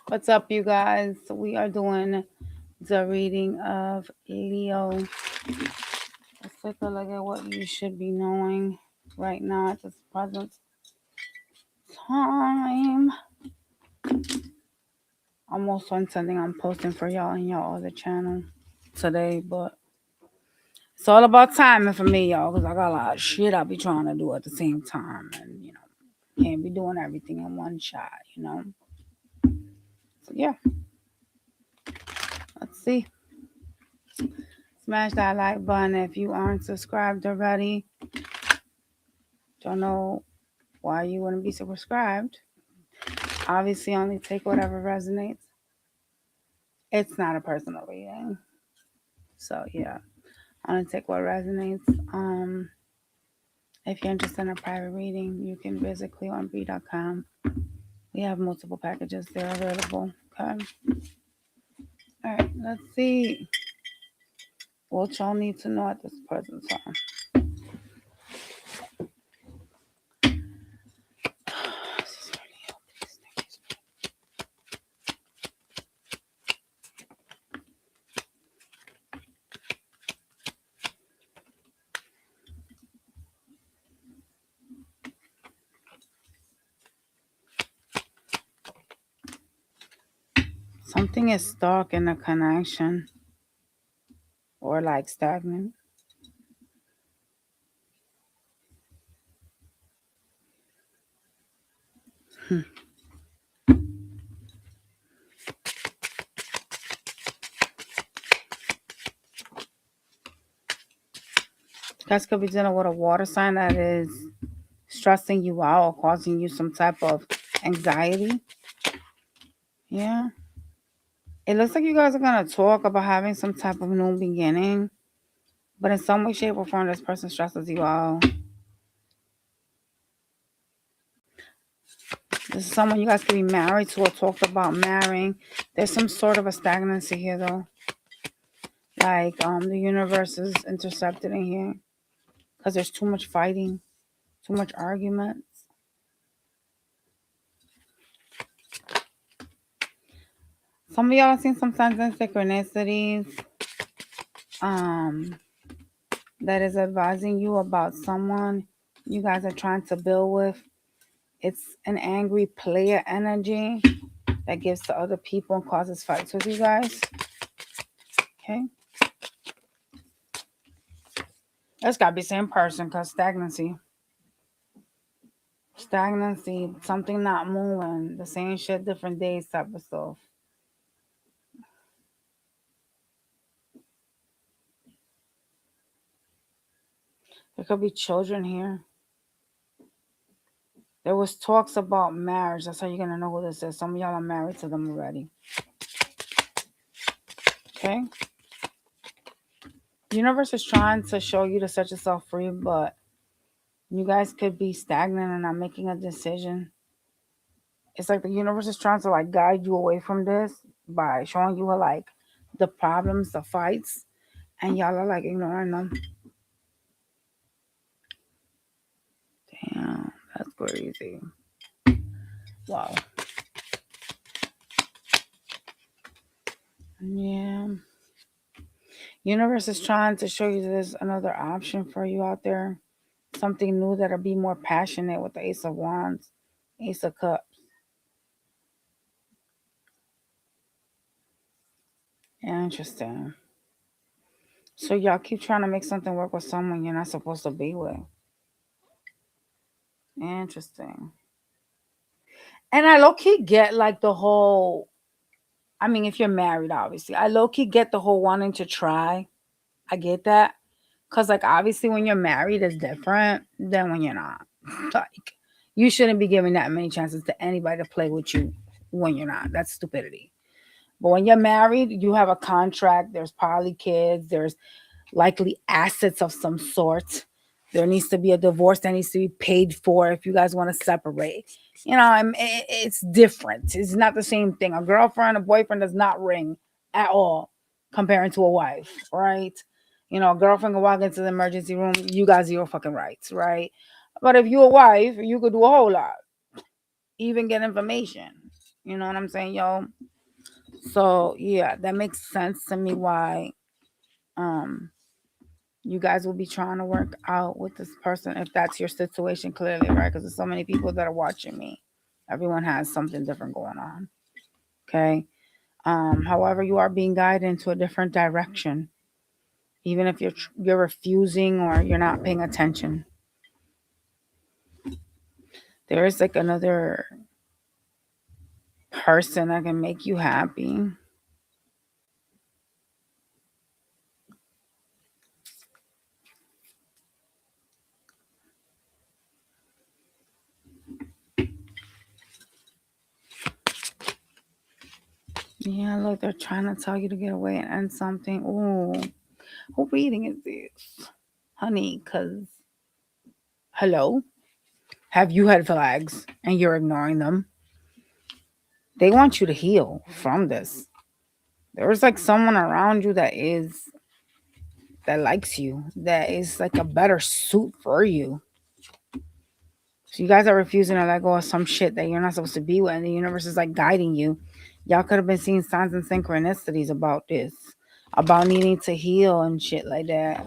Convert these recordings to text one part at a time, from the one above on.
What's up, you guys? We are doing the reading of Leo. Let's take a look at what you should be knowing right now at this present time. Almost on something I'm posting for y'all in y'all other channel today, but it's all about timing for me, y'all, because I got a lot of shit I be trying to do at the same time, and can't be doing everything in one shot. So yeah, let's see. Smash that like button if you aren't subscribed already. Don't know why you wouldn't be subscribed. Obviously, only take whatever resonates. It's not a personal reading. So yeah, only take what resonates. If you're interested in a private reading, you can visit cleonb.com. We have multiple packages there available. Okay. All right, let's see what y'all need to know at this present time. Something is stuck in a connection or like stagnant. Guys could be dealing with a water sign that is stressing you out or causing you some type of anxiety. Yeah. It looks like you guys are going to talk about having some type of new beginning. But in some way, shape, or form, this person stresses you out. This is someone you guys could be married to or talked about marrying. There's some sort of a stagnancy here, though. Like, the universe is intercepted in here. Because there's too much fighting. Too much arguments. Some of y'all have seen some signs and synchronicities. That is advising you about someone you guys are trying to build with. It's an angry player energy that gives to other people and causes fights with you guys. Okay. That's got to be the same person because stagnancy. Stagnancy, something not moving, the same shit, different days type of stuff. There could be children here. There was talks about marriage. That's how you're going to know who this is. Some of y'all are married to them already. Okay. The universe is trying to show you to set yourself free, but you guys could be stagnant and not making a decision. It's like the universe is trying to like guide you away from this by showing you like the problems, the fights, and y'all are like ignoring them. Damn, that's crazy. Wow. Yeah. Universe is trying to show you there's another option for you out there. Something new that'll be more passionate with the Ace of Wands, Ace of Cups. Interesting. So y'all keep trying to make something work with someone you're not supposed to be with. Interesting. And I low-key get like the whole, I mean, if you're married, obviously. I low-key get the whole wanting to try. I get that. Because, like, obviously when you're married, it's different than when you're not. Like, you shouldn't be giving that many chances to anybody to play with you when you're not. That's stupidity. But when you're married, you have a contract. There's probably kids. There's likely assets of some sort. There needs to be a divorce that needs to be paid for if you guys want to separate. It's different. It's not the same thing. A girlfriend, a boyfriend does not ring at all comparing to a wife, right? A girlfriend can walk into the emergency room. You got zero fucking rights, right? But if you're a wife, you could do a whole lot. even get information. You know what I'm saying, yo? So yeah, that makes sense to me why um you guys will be trying to work out with this person if that's your situation clearly, right? Because there's so many people that are watching me. Everyone has something different going on. Okay. However, you are being guided into a different direction, even if you're refusing or you're not paying attention. There is like another person that can make you happy. Yeah, look, they're trying to tell you to get away and end something. Ooh, who reading is this, honey? Cause hello, have you had flags and you're ignoring them? They want you to heal from this. There's like someone around you that likes you, that is like a better suit for you. So you guys are refusing to let go of some shit that you're not supposed to be with, and the universe is like guiding you. Y'all could have been seeing signs and synchronicities about this, about needing to heal and shit like that.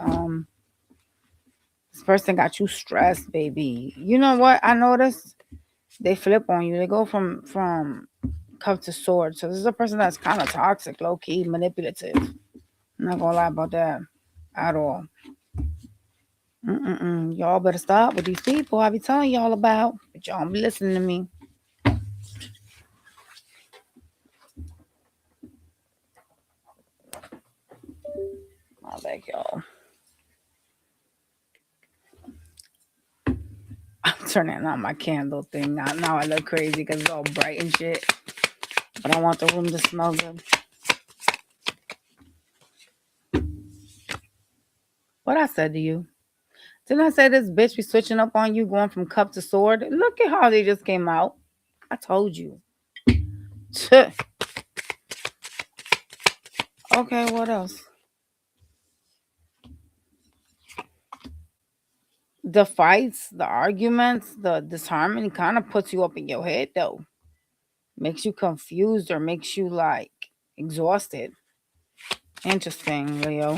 This person got you stressed, baby. You know what? I noticed they flip on you. They go from cup to sword. So this is a person that's kind of toxic, low key, manipulative. I'm not gonna lie about that at all. Mm-mm-mm. Y'all better stop with these people I be telling y'all about, but y'all don't be listening to me. I beg y'all. I'm turning on my candle thing now. I look crazy because it's all bright and shit. But I want the room to smell good. What I said to you? Didn't I say this bitch be switching up on you, going from cup to sword? Look at how they just came out. I told you. Okay, what else? The fights, the arguments, the disharmony kind of puts you up in your head though. Makes you confused or makes you like exhausted. Interesting, Leo.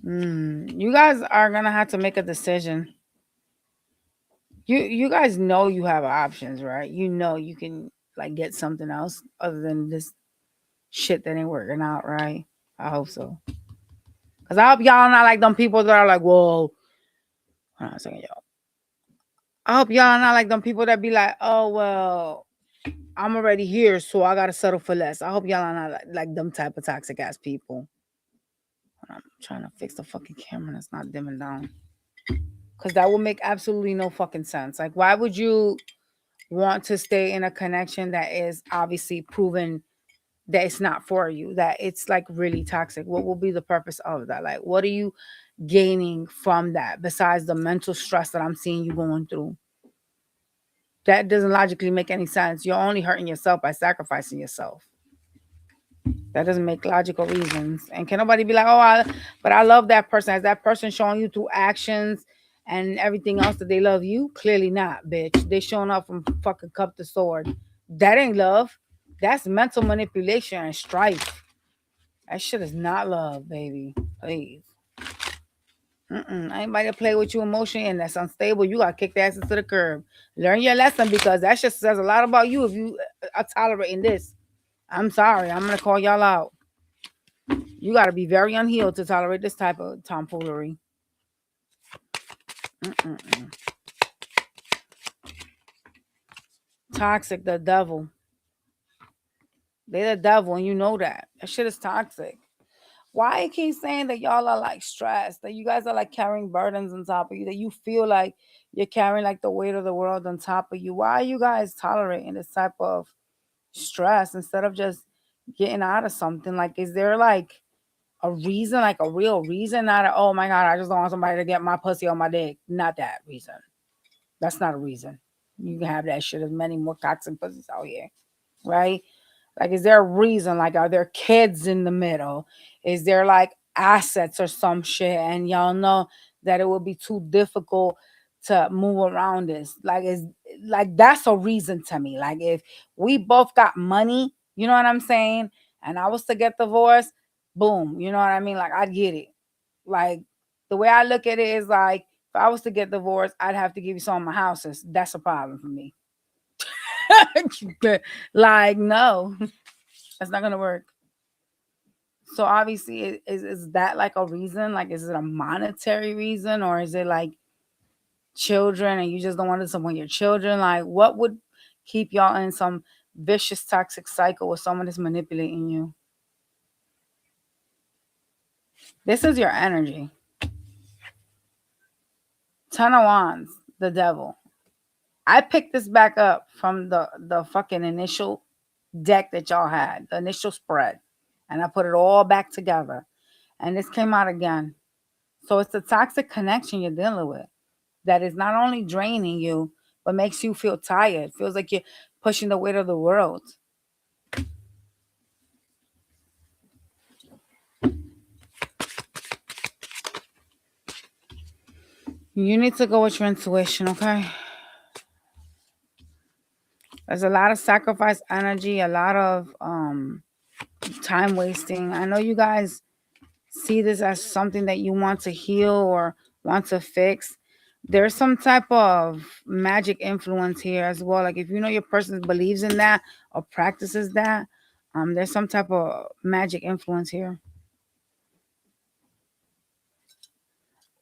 You guys are gonna have to make a decision. You guys know you have options, right? You know you can like get something else other than this shit that ain't working out, right? I hope so. Cause I hope y'all not like them people that are like, whoa. Hold on a second, y'all. I hope y'all not like them people that be like, oh well, I'm already here, so I gotta settle for less. I hope y'all are not like them type of toxic ass people. I'm trying to fix the fucking camera that's not dimming down. Cause that would make absolutely no fucking sense. Like, why would you want to stay in a connection that is obviously proven that it's not for you, that it's like really toxic? What will be the purpose of that? Like, what are you gaining from that besides the mental stress that I'm seeing you going through? That doesn't logically make any sense. You're only hurting yourself by sacrificing yourself. That doesn't make logical reasons. And can nobody be like, oh, but I love that person. Has that person showing you through actions and everything else that they love you? Clearly not, bitch. They showing up from fucking cup to sword. That ain't love. That's mental manipulation and strife. That shit is not love, baby. Please. Anybody that play with you emotionally and that's unstable, you gotta kick the asses to the curb. Learn your lesson because that just says a lot about you if you are tolerating this. I'm sorry. I'm gonna call y'all out. You gotta be very unhealed to tolerate this type of tomfoolery. Mm-mm-mm. Toxic, the devil. They the devil, and you know that. That shit is toxic. Why I keep saying that y'all are like stressed, that you guys are like carrying burdens on top of you, that you feel like you're carrying like the weight of the world on top of you? Why are you guys tolerating this type of stress instead of just getting out of something? Like, is there like a reason, like a real reason? Not a, oh my God, I just don't want somebody to get my pussy on my dick. Not that reason. That's not a reason. You can have that shit. There's many more cocks and pussies out here, right? Like, is there a reason? Like, are there kids in the middle? Is there like assets or some shit? And y'all know that it would be too difficult to move around this. Like, is like that's a reason to me. Like if we both got money, you know what I'm saying, and I was to get divorced, boom, you know what I mean? Like I'd get it. Like the way I look at it is like if I was to get divorced, I'd have to give you some of my houses. That's a problem for me. Like no, that's not gonna work. So obviously, is that like a reason? Like, is it a monetary reason, or is it like children, and you just don't want to disappoint your children? Like, what would keep y'all in some vicious, toxic cycle where someone is manipulating you? This is your energy. Ten of Wands, the devil. I picked this back up from the fucking initial deck that y'all had, the initial spread, and I put it all back together, and this came out again. So it's a toxic connection you're dealing with that is not only draining you, but makes you feel tired. Feels like you're pushing the weight of the world. You need to go with your intuition, okay? There's a lot of sacrifice energy, a lot of time wasting. I know you guys see this as something that you want to heal or want to fix. There's some type of magic influence here as well. Like if you know your person believes in that or practices that, there's some type of magic influence here.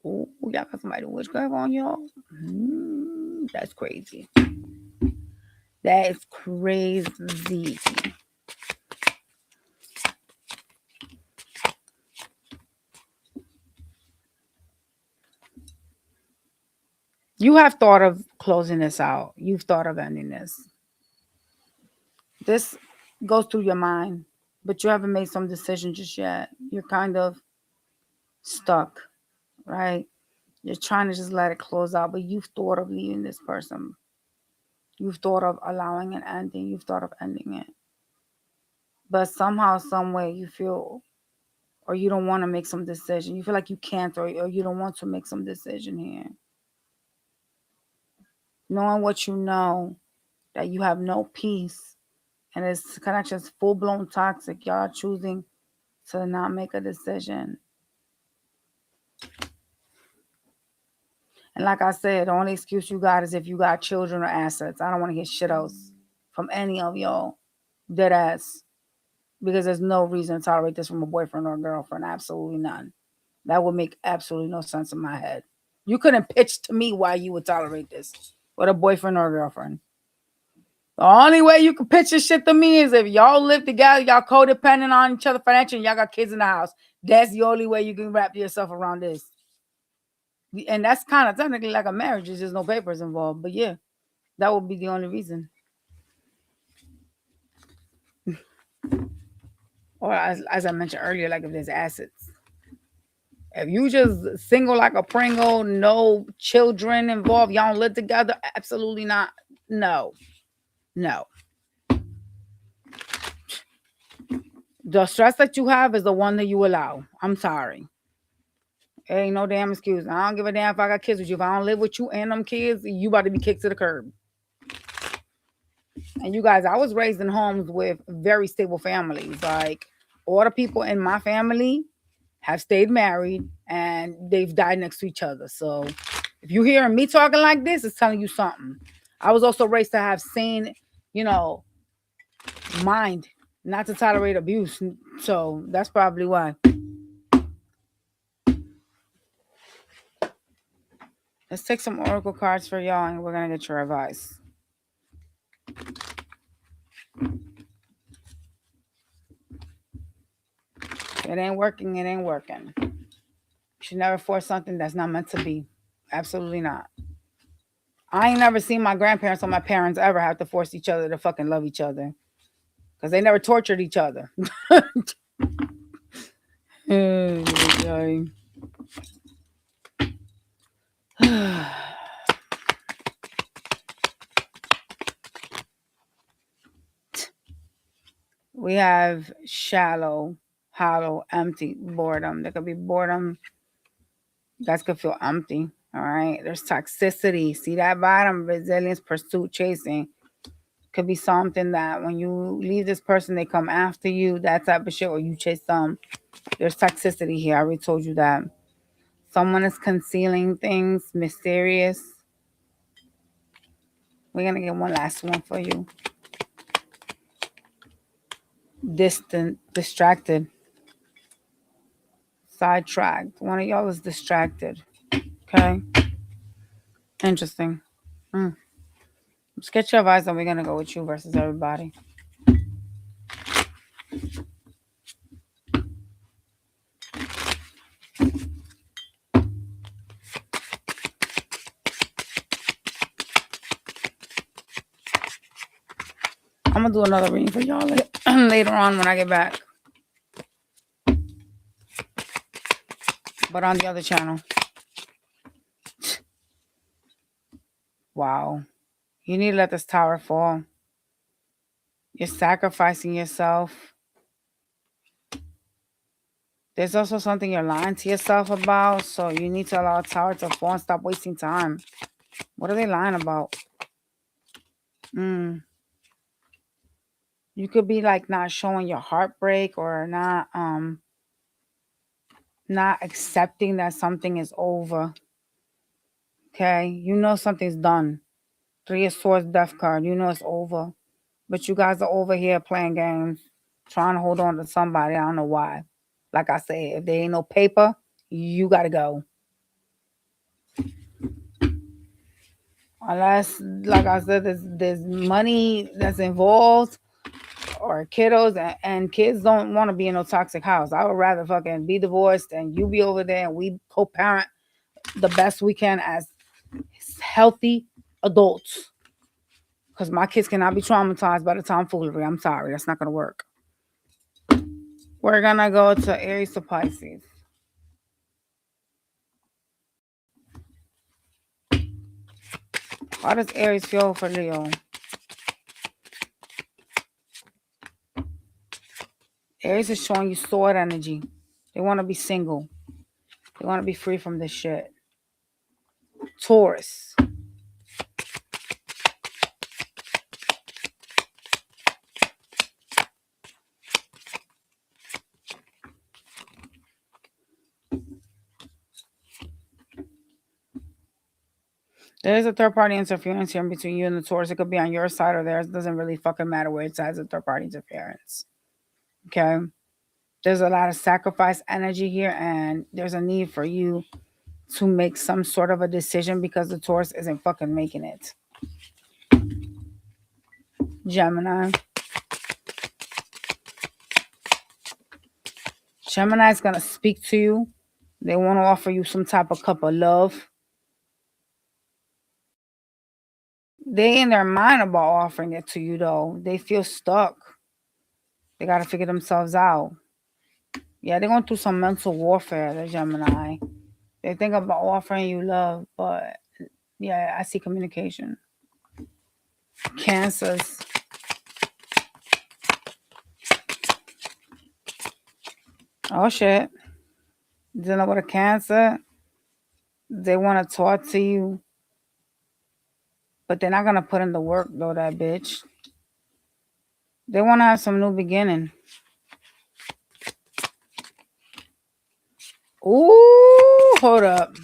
Oh, y'all got somebody with witchcraft on y'all? That's crazy. That is crazy. You have thought of closing this out. You've thought of ending this. This goes through your mind, but you haven't made some decision just yet. You're kind of stuck, right? You're trying to just let it close out, but you've thought of leaving this person. You've thought of allowing an ending. You've thought of ending it. But somehow, some way, you feel or you don't want to make some decision. You feel like you can't or you don't want to make some decision here. Knowing what you know, that you have no peace and this connection is full blown toxic. Y'all are choosing to not make a decision. And like I said, the only excuse you got is if you got children or assets. I don't want to hear shit else from any of y'all. Dead ass. Because there's no reason to tolerate this from a boyfriend or a girlfriend. Absolutely none. That would make absolutely no sense in my head. You couldn't pitch to me why you would tolerate this with a boyfriend or a girlfriend. The only way you can pitch this shit to me is if y'all live together, y'all codependent on each other financially, and y'all got kids in the house. That's the only way you can wrap yourself around this. And that's kind of technically like a marriage. There's just no papers involved. But yeah, that would be the only reason. Or as I mentioned earlier, like if there's assets. If you just single like a Pringle, no children involved, y'all don't live together, absolutely not. No. No. The stress that you have is the one that you allow. I'm sorry. It ain't no damn excuse. I don't give a damn if I got kids with you. If I don't live with you and them kids, you about to be kicked to the curb. And you guys, I was raised in homes with very stable families. Like all the people in my family have stayed married and they've died next to each other. So if you hearing me talking like this, it's telling you something. I was also raised to have sane, mind, not to tolerate abuse. So that's probably why. Let's take some oracle cards for y'all and we're going to get your advice. It ain't working. It ain't working. You should never force something that's not meant to be. Absolutely not. I ain't never seen my grandparents or my parents ever have to force each other to fucking love each other. Because they never tortured each other. We have shallow, hollow, empty, boredom. There could be boredom. You guys could feel empty. All right. There's toxicity. See that bottom? Resilience, pursuit, chasing. Could be something that when you leave this person, they come after you, that type of shit, or you chase them. There's toxicity here. I already told you that. Someone is concealing things, mysterious. We're going to get one last one for you. Distant, distracted, sidetracked. One of y'all is distracted. Okay. Interesting. Let's get your advice, and we're going to go with you versus everybody. I'm going to do another reading for y'all later on when I get back. But on the other channel. Wow. You need to let this tower fall. You're sacrificing yourself. There's also something you're lying to yourself about. So you need to allow the tower to fall and stop wasting time. What are they lying about? You could be like not showing your heartbreak or not accepting that something is over. Okay? You know something's done. 3 of Swords, Death card. You know it's over. But you guys are over here playing games, trying to hold on to somebody. I don't know why. Like I said, if there ain't no paper, you got to go. Unless, like I said, there's money that's involved or kiddos, and kids don't want to be in no toxic house. I would rather fucking be divorced and you be over there and we co-parent the best we can as healthy adults. Because my kids cannot be traumatized by the tomfoolery. I'm sorry. That's not going to work. We're going to go to Aries to Pisces. How does Aries feel for Leo? Aries is showing you sword energy. They want to be single. They want to be free from this shit. Taurus. There's a third-party interference here between you and the Taurus. It could be on your side or theirs. It doesn't really fucking matter where it says a third-party interference. Okay? There's a lot of sacrifice energy here, and there's a need for you to make some sort of a decision because the Taurus isn't fucking making it. Gemini. Gemini is going to speak to you. They want to offer you some type of cup of love. They in their mind about offering it to you, though. They feel stuck. They got to figure themselves out. Yeah, they're going through some mental warfare, the Gemini. They think about offering you love, but yeah, I see communication. Cancers. Oh, shit. Dealing with a Cancer. They want to talk to you, but they're not going to put in the work, though, that bitch. They want to have some new beginning. Ooh, hold up.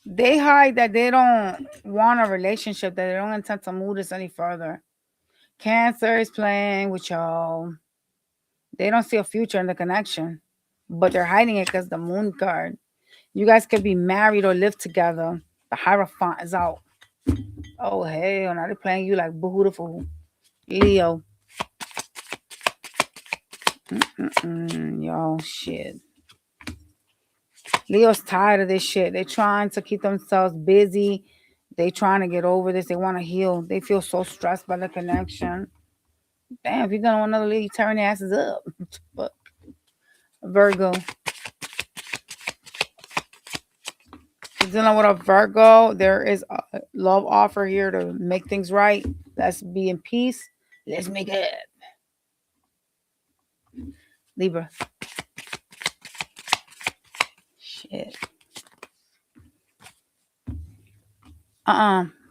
They hide that they don't want a relationship, that they don't intend to move this any further. Cancer is playing with y'all. They don't see a future in the connection, but they're hiding it because the Moon card. You guys could be married or live together. The Hierophant is out. Oh, hell, now they're playing you like beautiful. Leo. Y'all, shit. Leo's tired of this shit. They're trying to keep themselves busy. They trying to get over this. They want to heal. They feel so stressed by the connection. Damn, if you're going to another Leo, you tearing their asses up. Fuck. Virgo. If you're dealing with a Virgo, there is a love offer here to make things right. Let's be in peace. Let's make it. Libra. Shit.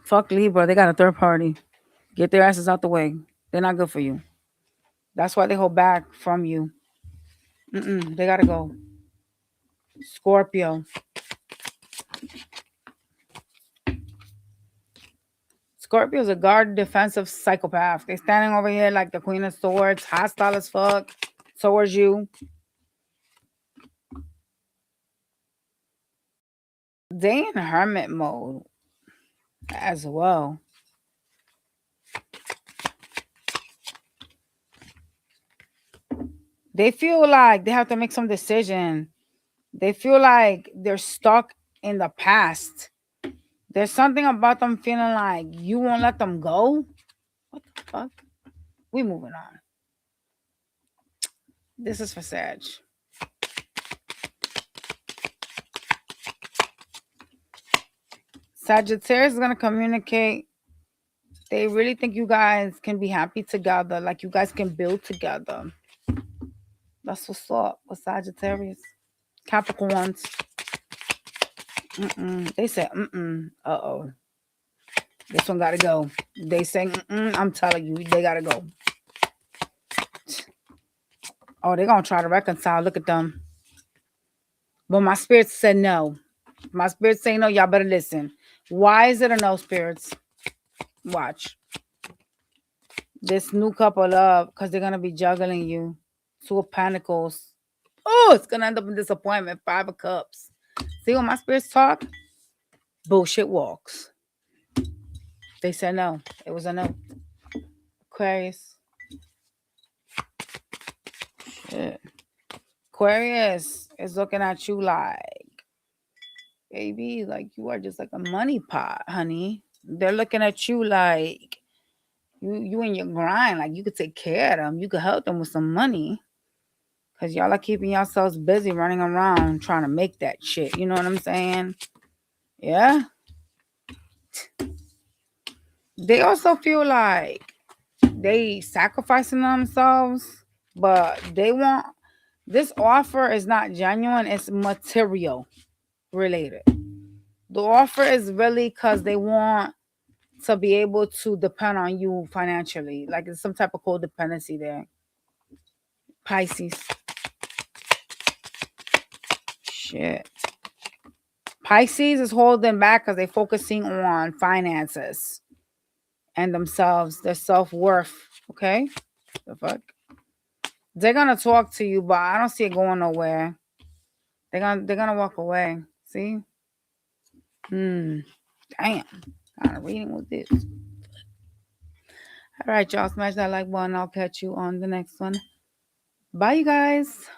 Fuck Libra. They got a third party. Get their asses out the way. They're not good for you. That's why they hold back from you. They gotta go. Scorpio. Scorpio's a guard defensive psychopath. They standing over here like the Queen of Swords, hostile as fuck towards you. They in hermit mode as well. They feel like they have to make some decision. They feel like they're stuck in the past. There's something about them feeling like you won't let them go. What the fuck? We moving on. This is for Sag. Sagittarius is going to communicate. They really think you guys can be happy together. Like you guys can build together. That's what's up with Sagittarius. Capricorns. They say, uh-oh. This one gotta go. They say, I'm telling you, they gotta go. Oh, they're gonna try to reconcile. Look at them. But my spirits said no. My spirits say no. Y'all better listen. Why is it a no, spirits? Watch. This new couple up because they're gonna be juggling you. Two of Pentacles. Oh, it's gonna end up in disappointment. Five of Cups. See when my spirits talk? Bullshit walks. They said no. It was a no. Aquarius. Yeah. Aquarius is looking at you like, baby, like you are just like a money pot, honey. They're looking at you like you in your grind, like you could take care of them. You could help them with some money. Because y'all are keeping yourselves busy running around trying to make that shit. You know what I'm saying? Yeah. They also feel like they sacrificing themselves, but they want, this offer is not genuine. It's material related. The offer is really because they want to be able to depend on you financially. Like it's some type of codependency there. Pisces. Shit. Pisces is holding back because they're focusing on finances and themselves, their self-worth. Okay? The fuck? They're gonna talk to you, but I don't see it going nowhere. They're gonna walk away. See? Damn. Kind of reading with this. All right, y'all. Smash that like button. I'll catch you on the next one. Bye, you guys.